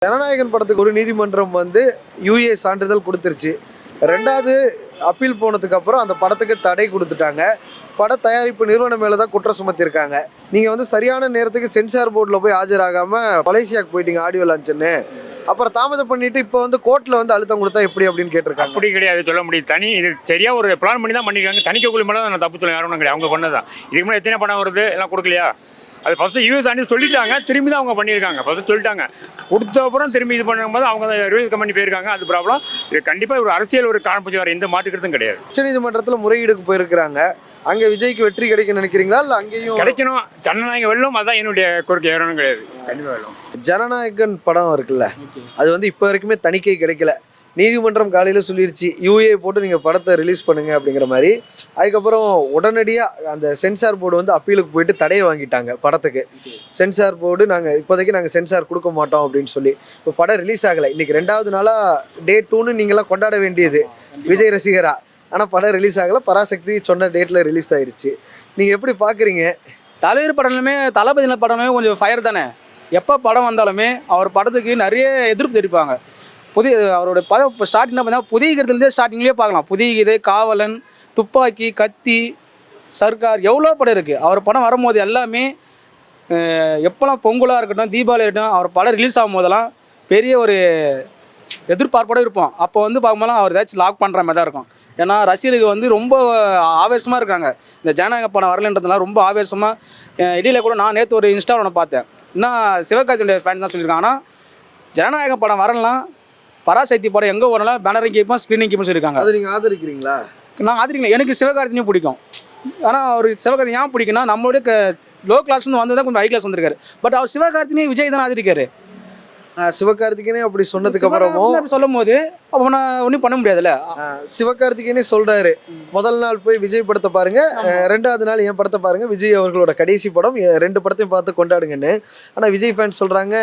ஜனநாயகன் படத்துக்கு ஒரு நீதிமன்றம் வந்து யுஏ சான்றிதழ் கொடுத்துருச்சு. 2வது அப்பீல் போனதுக்கு அப்புறம் அந்த படத்துக்கு தடை கொடுத்துட்டாங்க. பட தயாரிப்பு நிறுவனம் மேல தான் குற்றம் சுமத்திருக்காங்க. நீங்க வந்து சரியான நேரத்துக்கு சென்சார் போர்டில் போய் ஆஜராகாம மலேசியாவுக்கு போயிட்டீங்க ஆடியோ லான்ச்சுன்னு. அப்புறம் தாமதம் பண்ணிட்டு இப்போ வந்து கோர்ட்ல வந்து அழுத்தம் கொடுத்தா எப்படி அப்படின்னு கேட்டிருக்காங்க. அப்படி கிடையாது, சொல்ல முடியும். தனி இது சரியா ஒரு பிளான் பண்ணி தான் பண்ணிருக்காங்க. தணிக்கைக்குள்ள மேலே நான் தப்பு சொல்ல யாரும் கிடையாது, அவங்க பண்ணதான். இதுக்கு முன்னாடி எத்தனை படம் வருது எல்லாம் கொடுக்கலையா? அது ஃபஸ்ட்டு யூஎஸ் ஆண்டி சொல்லிட்டாங்க, திரும்பி தான் அவங்க பண்ணியிருக்காங்க. ஃபஸ்ட்டு சொல்லிட்டாங்க, கொடுத்த அப்புறம் திரும்பி இது பண்ணும்போது அவங்க ரிலீஸ் பண்ணி போயிருக்காங்க. அது ப்ராப்ளம். இது கண்டிப்பாக ஒரு அரசியல் ஒரு காரணம் வர எந்த மாற்றுக்கிறதும் கிடையாது. உச்சநீதிமன்றத்தில் முறையீடுக்கு போயிருக்கிறாங்க. அங்க விஜய்க்கு வெற்றி கிடைக்கும் நினைக்கிறீங்களா இல்ல அங்கேயும் கிடைக்கணும்? ஜனநாயகம் வெல்லும், அதுதான் என்னுடைய கோரிக்கை, வேறொன்றும் கிடையாது. கண்டிப்பாக வெல்லும். ஜனநாயகன் படம் இருக்குல்ல, அது வந்து இப்போ வரைக்குமே தணிக்கை கிடைக்கல. நீதிமன்றம் காலையில் சொல்லிருச்சு யூஏ போட்டு நீங்கள் படத்தை ரிலீஸ் பண்ணுங்க அப்படிங்கிற மாதிரி. அதுக்கப்புறம் உடனடியாக அந்த சென்சார் போர்டு வந்து அப்பீலுக்கு போயிட்டு தடையை வாங்கிட்டாங்க படத்துக்கு. சென்சார் போர்டு நாங்கள் சென்சார் கொடுக்க மாட்டோம் அப்படின்னு சொல்லி இப்போ படம் ரிலீஸ் ஆகலை. இன்றைக்கி 2வது நாளாக டே 2ன்னு நீங்களாம் கொண்டாட வேண்டியது விஜய் ரசிகரா. ஆனால் படம் ரிலீஸ் ஆகலை. பராசக்தி சொன்ன டேட்டில் ரிலீஸ் ஆயிடுச்சு. நீங்கள் எப்படி பார்க்குறீங்க? தலைவர் படம்லுமே தளபதியின படமே கொஞ்சம் ஃபயர் தானே. எப்போ படம் வந்தாலுமே அவர் படத்துக்கு நிறைய எதிர்ப்பு தெரிவிப்பாங்க. அவரோட படம் இப்போ ஸ்டார்டிங்னா பார்த்தீங்கன்னா புதிய கீதத்துலேருந்தே ஸ்டார்டிங்லேயே பார்க்கலாம். புதிய கீதை, காவலன், துப்பாக்கி, கத்தி, சர்க்கார், எவ்வளோ படம் இருக்குது. அவர் படம் வரும்போது எல்லாமே எப்போல்லாம் பொங்கலாக இருக்கட்டும், தீபாவளி இருக்கட்டும், அவர் படம் ரிலீஸ் ஆகும் போதெல்லாம் பெரிய ஒரு எதிர்பார்ப்போடு இருப்போம். அப்போ வந்து பார்க்கும்போதெல்லாம் அவர் ஏதாச்சும் லாக் பண்ணுற மாதிரி தான் இருக்கும். ஏன்னா ரசிகர்கள் வந்து ரொம்ப ஆவேசமாக இருக்காங்க. இந்த ஜனநாயக படம் வரலன்றதுனால ரொம்ப ஆவேசமாக. இடையில கூட நான் நேற்று ஒரு இன்ஸ்டாவில் ஒன்று பார்த்தேன். இன்னும் சிவகார்த்திகேயனுடைய ஃபேன் தான் சொல்லியிருக்காங்கன்னா, ஜனநாயக படம் வரலாம், பராசக்தி படம் எங்கே வரலாம், பேனரிங் கேட்போம், ஸ்க்ரீனிங் கேட்போம் சொல்லியிருக்காங்க. அதை நீங்கள் ஆதரிக்கிறீங்களா? நான் ஆதரிக்கல. எனக்கு சிவகார்த்திகேயனையும் பிடிக்கும். ஆனால் அவர் சிவகார்த்திகேயன் ஏன் பிடிக்குன்னா, நம்மளுடைய லோ கிளாஸ்னு வந்து தான் கொஞ்சம் ஹை கிளாஸ் வந்திருக்காரு. பட் அவர் சிவகார்த்திகேயன் விஜய் தான் ஆதரிக்காரு. சிவகார்த்திகேயனே அப்படி சொன்னதுக்கு அப்புறமும் சொல்லும் போது அப்போ நான் ஒன்றும் பண்ண முடியாதுல்ல. சிவகார்த்திகேயனே சொல்றாரு, முதல் நாள் போய் விஜய் படத்தை பாருங்க, 2வது நாள் என் படத்தை பாருங்க, விஜய் அவர்களோட கடைசி படம், 2 படத்தையும் பார்த்து கொண்டாடுங்கன்னு. ஆனால் விஜய் ஃபேன்ஸ் சொல்றாங்க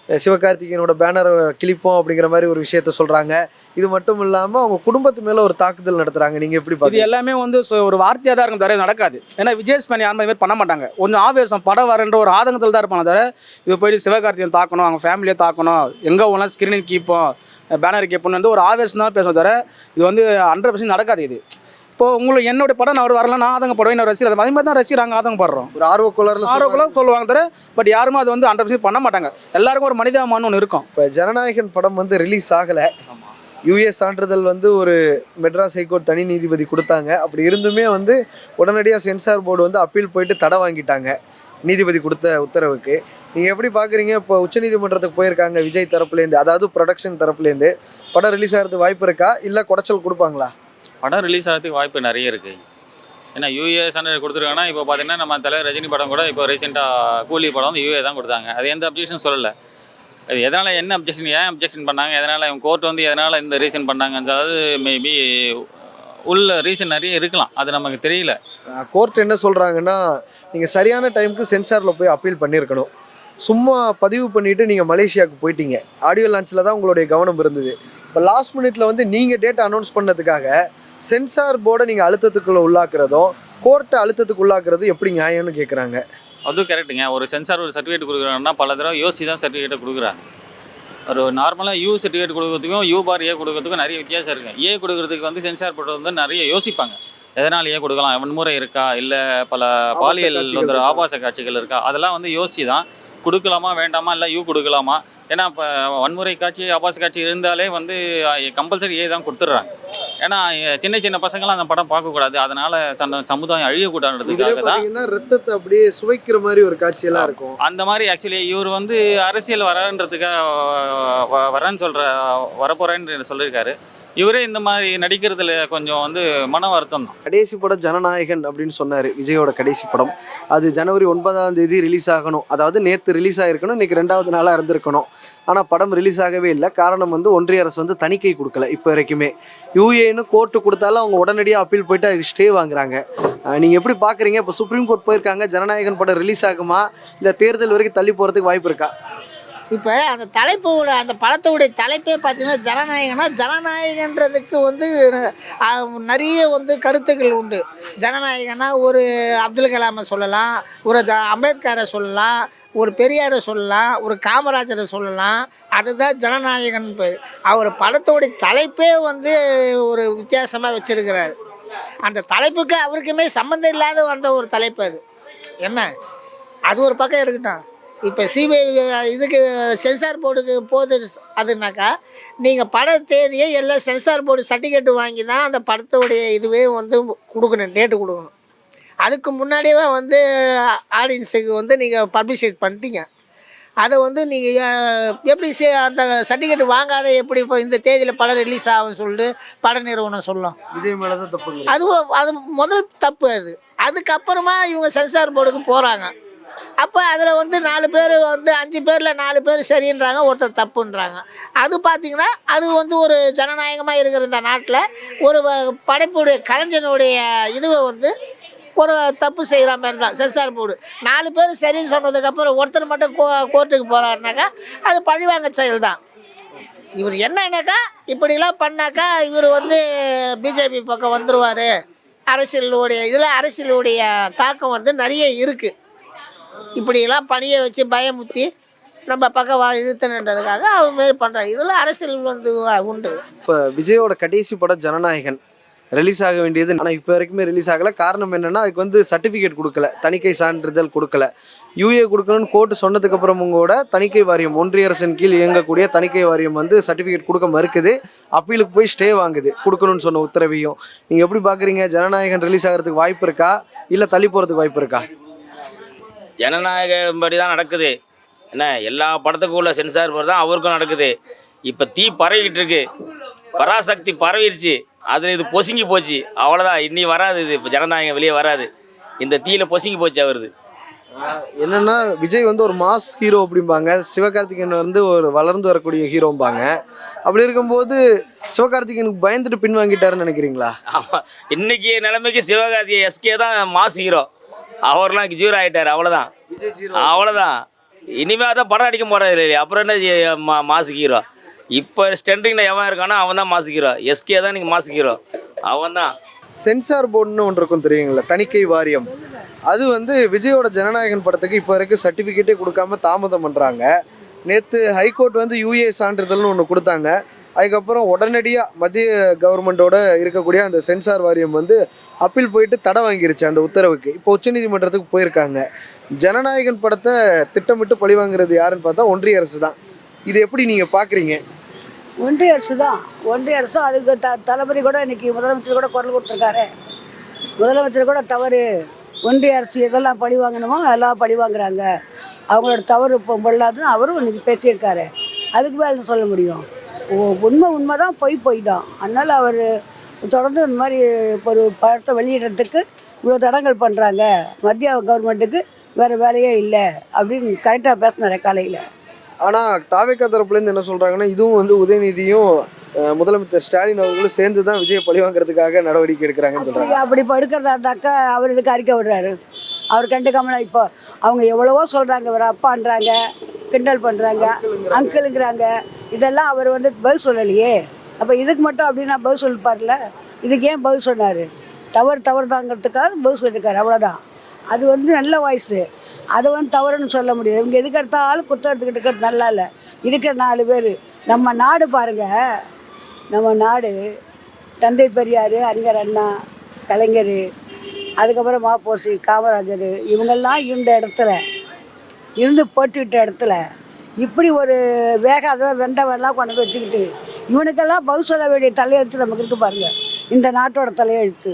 சிவகார்த்திகேயனோட பேனரை கிழிப்போம் அப்படிங்கிற மாதிரி ஒரு விஷயத்த சொல்றாங்க. இது மட்டும் இல்லாமல் அவங்க குடும்பத்து மேலே ஒரு தாக்குதல் நடத்துறாங்க. நீங்கள் எப்படி பார்த்து? இது எல்லாமே வந்து ஒரு வார்த்தையாக தான் இருக்கும், தவிர நடக்காது. ஏன்னா விஜய் ஃபேன் யாருமே மாதிரி பண்ண மாட்டாங்க. ஒன்றும் ஆவேசம் படம் வரன்ற ஒரு ஆதங்கத்தில் தான் இருப்பாங்க. தவிர இது போயிட்டு சிவகார்த்திகேயன் தாக்கணும், அவங்க ஃபேமிலியை தாக்கணும், எங்கே ஒன்றா ஸ்க்ரீனிங் கீப்போம், பேனர் கேட்போம்னு வந்து ஒரு ஆவேசம் தான் பேசுவோம். தவிர இது வந்து 100% நடக்காது. இது இப்போது உங்களுக்கு என்னோட படம் நான் வரலாம், நான் ஆதங்கப்படுவேன், என்ன ரசிகர் அதே மாதிரி தான் ரசிகராங்க ஆதங்கப்படுறோம். ஒரு ஆர்வக்குள்ளரில் சொல்லுவாங்க. தவிர பட் யாருமே அது வந்து 100% பண்ண மாட்டாங்க. எல்லாருக்கும் ஒரு மனிதாபிமானம் ஒன்று இருக்கும். இப்போ ஜனநாயகன் படம் வந்து ரிலீஸ் ஆகலை. யுஏ சான்றிதழ் வந்து ஒரு மெட்ராஸ் ஹைகோர்ட் தனி நீதிபதி கொடுத்தாங்க. அப்படி இருந்துமே வந்து உடனடியாக சென்சார் போர்டு வந்து அப்பீல் போயிட்டு தடை வாங்கிட்டாங்க நீதிபதி கொடுத்த உத்தரவுக்கு. நீங்கள் எப்படி பார்க்குறீங்க? இப்போ உச்சநீதிமன்றத்துக்கு போயிருக்காங்க விஜய் தரப்புலேருந்து, அதாவது ப்ரொடக்ஷன் தரப்புலேருந்து. படம் ரிலீஸ் ஆகிறதுக்கு வாய்ப்பு இருக்கா, இல்லை குடைச்சல் கொடுப்பாங்களா? படம் ரிலீஸ் ஆகிறதுக்கு வாய்ப்பு நிறைய இருக்குது. ஏன்னா யூஏ சான்றிதழ் கொடுத்துருக்காங்கன்னா, இப்போ பார்த்தீங்கன்னா நம்ம தலைவர் ரஜினி படம் கூட இப்போ ரீசெண்டாக கூலி படம் வந்து யூஏ தான் கொடுத்தாங்க. அது எந்த அப்ஜெக்ஷன் சொல்லலை. அது எதனால் என்ன அப்ஜெக்ஷன், ஏன் அப்ஜெக்ஷன் பண்ணாங்க, எதனால் இவங்க கோர்ட் வந்து எதனால் இந்த ரீசன் பண்ணாங்க, அதாவது மேபி உள்ள ரீசன் நிறைய இருக்கலாம், அது நமக்கு தெரியல. கோர்ட் என்ன சொல்கிறாங்கன்னா, நீங்கள் சரியான டைமுக்கு சென்சாரில் போய் அப்பீல் பண்ணியிருக்கணும். சும்மா பதிவு பண்ணிவிட்டு நீங்கள் மலேசியாவுக்கு போயிட்டீங்க. ஆடியோ லான்ச்சில் தான் உங்களுடைய கவனம் இருந்தது. இப்போ லாஸ்ட் மினிட்ல வந்து நீங்கள் டேட் அனௌன்ஸ் பண்ணதுக்காக சென்சார் போர்டை நீங்கள் அழுத்தத்துக்குள்ளே உள்ளாக்குறதும் கோர்ட்டை அழுத்தத்துக்கு உள்ளாக்குறதும் எப்படி நியாயம்னு கேட்குறாங்க. அதுவும் கரெக்டுங்க. ஒரு சென்சார் ஒரு சர்டிஃபிகேட் கொடுக்குறாங்கன்னா பல தடவை யோசி தான் சர்டிஃபிகேட்டை கொடுக்குறாங்க. ஒரு நார்மலாக யூ சர்டிஃபிகேட் கொடுக்குறதுக்கும் யூ பார் ஏ கொடுக்குறதுக்கும் நிறைய வித்தியாசம் இருக்குது. ஏ கொடுக்குறதுக்கு வந்து சென்சார் போர்டு வந்து நிறைய யோசிப்பாங்க. எதனால் ஏன் கொடுக்கலாம், வன்முறை இருக்கா, இல்லை பல பாலியல் வந்து ஆபாச காட்சிகள் இருக்கா, அதெல்லாம் வந்து யோசி தான் கொடுக்கலாமா வேண்டாமா, இல்லை யூ கொடுக்கலாமா. ஏன்னா இப்போ வன்முறை காட்சி ஆபாச காட்சி இருந்தாலே வந்து கம்பல்சரி ஏ தான் கொடுத்துட்றாங்க. ஏன்னா சின்ன சின்ன பசங்களாம் அந்த படம் பார்க்கக்கூடாது, அதனால் சமுதாயம் அழியக்கூடாதுன்றதுக்காக தான் ரத்தத்தை அப்படியே சுவைக்கிற மாதிரி ஒரு காட்சியெல்லாம் இருக்கும். அந்த மாதிரி ஆக்சுவலி இவர் வந்து அரசியல் வரன்றதுக்காக வரேன்னு வரப்போகிறேன்னு சொல்லியிருக்காரு. இவரே இந்த மாதிரி நடிக்கிறதுல கொஞ்சம் வந்து மன வருத்தம் தான். கடைசி படம் ஜனநாயகன் அப்படின்னு சொன்னார் விஜயோட கடைசி படம். அது ஜனவரி 9ஆம் தேதி ரிலீஸ் ஆகணும், அதாவது நேற்று ரிலீஸ் ஆகிருக்கணும், இன்றைக்கி 2வது நாளாக இருந்திருக்கணும். ஆனால் படம் ரிலீஸ் ஆகவே இல்லை. காரணம் வந்து ஒன்றிய அரசு வந்து தணிக்கை கொடுக்கல. இப்போ வரைக்குமே யூஏன்னு கோர்ட்டு கொடுத்தாலும் அவங்க உடனடியாக அப்பீல் போயிட்டு அதுக்கு ஸ்டே வாங்குறாங்க. நீங்கள் எப்படி பார்க்குறீங்க? இப்போ சுப்ரீம் கோர்ட் போயிருக்காங்க, ஜனநாயகன் படம் ரிலீஸ் ஆகுமா, இல்லை தேர்தல் வரைக்கும் தள்ளி போகிறதுக்கு வாய்ப்பு இருக்கா? இப்போ அந்த தலைப்போட அந்த படத்தோடைய தலைப்பே பார்த்தீங்கன்னா ஜனநாயகனா, ஜனநாயகன்றதுக்கு வந்து நிறைய வந்து கருத்துக்கள் உண்டு. ஜனநாயகனா ஒரு அப்துல் கலாமை சொல்லலாம், ஒரு அம்பேத்கரை சொல்லலாம், ஒரு பெரியாரை சொல்லலாம், ஒரு காமராஜரை சொல்லலாம். அதுதான் ஜனநாயகன் பேர். அவர் படத்தோடைய தலைப்பே வந்து ஒரு வித்தியாசமாக வச்சிருக்கிறார். அந்த தலைப்புக்கு அவருக்குமே சம்மந்தம் இல்லாத வந்த ஒரு தலைப்பு அது. என்ன அது ஒரு பக்கம் இருக்கட்டும். இப்போ சிபிஐ இதுக்கு சென்சார் போர்டுக்கு போகுது அதுனாக்கா, நீங்கள் பட தேதியை எல்லாம் சென்சார் போர்டு சர்டிஃபிகேட் வாங்கி தான் அந்த படத்தோடைய இதுவே வந்து கொடுக்கணும், டேட்டு கொடுக்கணும். அதுக்கு முன்னாடியே வந்து ஆடியன்ஸுக்கு வந்து நீங்கள் பப்ளிஷேட் பண்ணிட்டீங்க. அதை வந்து நீங்கள் எப்படி அந்த சர்டிஃபிகேட் வாங்காத எப்படி இப்போ இந்த தேதியில் படம் ரிலீஸ் ஆகும்னு சொல்லிட்டு பட நிறுவனம் சொல்லும். விஜய் மேலே தான் தப்பு. அது முதல் தப்பு அது. அதுக்கப்புறமா இவங்க சென்சார் போர்டுக்கு போகிறாங்க. அப்போ அதில் வந்து 4 பேர் வந்து 5 பேரில் 4 பேர் சரின்றாங்க, ஒருத்தர் தப்புன்றாங்க. அது பார்த்திங்கன்னா அது வந்து ஒரு ஜனநாயகமாக இருக்கிற இந்த நாட்டில் ஒரு படைப்புடைய கலைஞனுடைய இதுவை வந்து ஒரு தப்பு செய்கிற மாதிரி தான் சென்சார் போர்டு. 4 பேர் சரின்னு சொன்னதுக்கப்புறம் ஒருத்தர் மட்டும் கோர்ட்டுக்கு போகிறாருனாக்கா அது பழிவாங்க செயல் தான். இவர் என்னன்னாக்கா இப்படிலாம் பண்ணாக்கா இவர் வந்து பிஜேபி பக்கம் வந்துடுவார். அரசியலுடைய தாக்கம் வந்து நிறைய இருக்குது. இப்படியெல்லாம் பணியை வச்சு பயமுத்தி நம்ம பக்கம் இழுத்தணுன்றதுக்காக அவர் மாரி பண்ணுறாங்க. இதில் அரசியல் வந்து உண்டு. இப்போ விஜயோட கடைசி படம் ஜனநாயகன் ரிலீஸ் ஆக வேண்டியது, ஆனால் இப்போ வரைக்குமே ரிலீஸ் ஆகலை. காரணம் என்னென்னா அதுக்கு வந்து சர்டிஃபிகேட் கொடுக்கல, தணிக்கை சான்றிதழ் கொடுக்கல. யூஏ கொடுக்கணும்னு கோர்ட்டு சொன்னதுக்கப்புறமும் கூட தணிக்கை வாரியம், ஒன்றிய அரசின் கீழ் இயங்கக்கூடிய தணிக்கை வாரியம் வந்து சர்டிஃபிகேட் கொடுக்க மறுக்குது. அப்பீலுக்கு போய் ஸ்டே வாங்குது கொடுக்கணும்னு சொன்ன உத்தரவையும். நீங்கள் எப்படி பார்க்குறீங்க? ஜனநாயகன் ரிலீஸ் ஆகிறதுக்கு வாய்ப்பு இருக்கா, இல்லை தள்ளி போகிறதுக்கு வாய்ப்பு இருக்கா? ஜனநாயகம் படி தான் நடக்குது. என்ன எல்லா படத்துக்கும் உள்ள சென்சார் போர்டு தான் அவருக்கும் நடக்குது. இப்போ தீ பரவிக்கிட்டு இருக்கு, பராசக்தி பரவிடுச்சு, அது இது பொசுங்கி போச்சு, அவ்வளோதான். இன்னி வராது, இது இப்போ ஜனநாயகம் வெளியே வராது. இந்த தீயில பொசுங்கி போச்சு அவருது. என்னன்னா விஜய் வந்து ஒரு மாஸ் ஹீரோ அப்படிம்பாங்க, சிவகார்த்திகேயன் வந்து ஒரு வளர்ந்து வரக்கூடிய ஹீரோம்பாங்க. அப்படி இருக்கும்போது சிவகார்த்திகேயனுக்கு பயந்துட்டு பின்வாங்கிட்டாருன்னு நினைக்கிறீங்களா? ஆமாம், இன்னைக்கு நிலைமைக்கு சிவகார்த்திகேயன் எஸ்கே தான் மாஸ் ஹீரோ. அவர்லாம் ஜீரோ ஆகிட்டார், அவ்வளோதான். அவ்வளோதான். இனிமேல் தான் படம் அடிக்க போகிறாரு இல்லையா, அப்புறம் என்ன மாசு ஹீரோ? இப்போ ஸ்டெண்டிங்கில் எவன் இருக்கானோ அவன் தான் மாசு ஹீரோ. எஸ்கே தான் நீங்கள் மாசு ஹீரோ, அவன் தான். சென்சார் போர்டுன்னு ஒன்று இருக்கும் தெரியுங்களா, தணிக்கை வாரியம். அது வந்து விஜயோட ஜனநாயகன் படத்துக்கு இப்போ வரைக்கும் சர்டிஃபிகேட்டே கொடுக்காம தாமதம் பண்ணுறாங்க. நேற்று ஹைகோர்ட் வந்து யூஏ சான்றிதழ்னு ஒன்று கொடுத்தாங்க. அதுக்கப்புறம் உடனடியாக மத்திய கவர்மெண்ட்டோட இருக்கக்கூடிய அந்த சென்சார் வாரியம் வந்து அப்பீல் போயிட்டு தடை வாங்கிருச்சு அந்த உத்தரவுக்கு. இப்போ உச்சநீதிமன்றத்துக்கு போயிருக்காங்க. ஜனநாயகன் படத்தை திட்டமிட்டு பழி வாங்குறது யாருன்னு பார்த்தா ஒன்றிய அரசு தான். இது எப்படி நீங்கள் பார்க்குறீங்க? ஒன்றிய அரசு தான். ஒன்றிய அரசும் அதுக்கு தளபதி கூட இன்றைக்கி முதலமைச்சர் கூட குரல் கொடுத்துருக்காரு. முதலமைச்சர் கூட தவறு, ஒன்றிய அரசு எதெல்லாம் பழி வாங்கணுமோ அதெல்லாம் பழி வாங்குறாங்க, அவங்களோட தவறு இப்போ பொல்லாதுன்னு அவரும் இன்றைக்கி பேசியிருக்காரு. அதுக்கு மேலே சொல்ல முடியும்? உண்மை தான், பொய் தான். அதனால் அவர் தொடர்ந்து இந்த மாதிரி ஒரு படத்தை வெளியிடுறதுக்கு இவ்வளோ தடங்கள் பண்ணுறாங்க. மத்திய கவர்மெண்ட்டுக்கு வேறு வேலையே இல்லை அப்படின்னு கரெக்டாக பேசினார் காலையில். ஆனால் தாவேக்கா தரப்புலேருந்து என்ன சொல்கிறாங்கன்னா, இதுவும் வந்து உதயநிதியும் முதலமைச்சர் ஸ்டாலின் அவர்களும் சேர்ந்து தான் விஜய் பழி வாங்குறதுக்காக நடவடிக்கை எடுக்கிறாங்கன்னு சொல்கிறாங்க. அப்படி இப்போ எடுக்கிறதா இருந்தாக்கா அவர் இதுக்கு அறிக்கை விடுறாரு. அவர் கண்டுக்காமலாம் இப்போ அவங்க எவ்வளவோ சொல்கிறாங்க, இவர் அப்பான்றாங்க, கிண்டல் பண்ணுறாங்க, அங்கிளுங்கிறாங்க. இதெல்லாம் அவர் வந்து பதில் சொல்லலையே. அப்போ இதுக்கு மட்டும் அப்படின்னா பதில் சொல்லிப்பார்ல, இதுக்கு ஏன் பதில் சொன்னார்? தவறு தாங்கிறதுக்காக பதில் சொல்லியிருக்காரு, அவ்வளோதான். அது வந்து நல்ல வாய்ஸு, அதை வந்து தவறுன்னு சொல்ல முடியாது. இவங்க எதுக்கு எடுத்தாலும் குத்தம் எடுத்துக்கிட்டு இருக்கிறது நல்லா இல்லை. இருக்கிற 4 பேர் நம்ம நாடு பாருங்கள், நம்ம நாடு தந்தை பெரியார், அறிஞர் அண்ணா, கலைஞர், அதுக்கப்புறம் மாப்போசி, காமராஜர், இவங்கெல்லாம் இருந்த இடத்துல இருந்து போட்டுக்கிட்ட இடத்துல இப்படி ஒரு வேகாத வெண்டவெல்லாம் கொண்டு போய் வச்சுக்கிட்டு இவனுக்கெல்லாம் பதில் சொல்ல வேண்டிய தலையெழுத்து நமக்கு இருக்கு பாருங்கள், இந்த நாட்டோட தலையெழுத்து.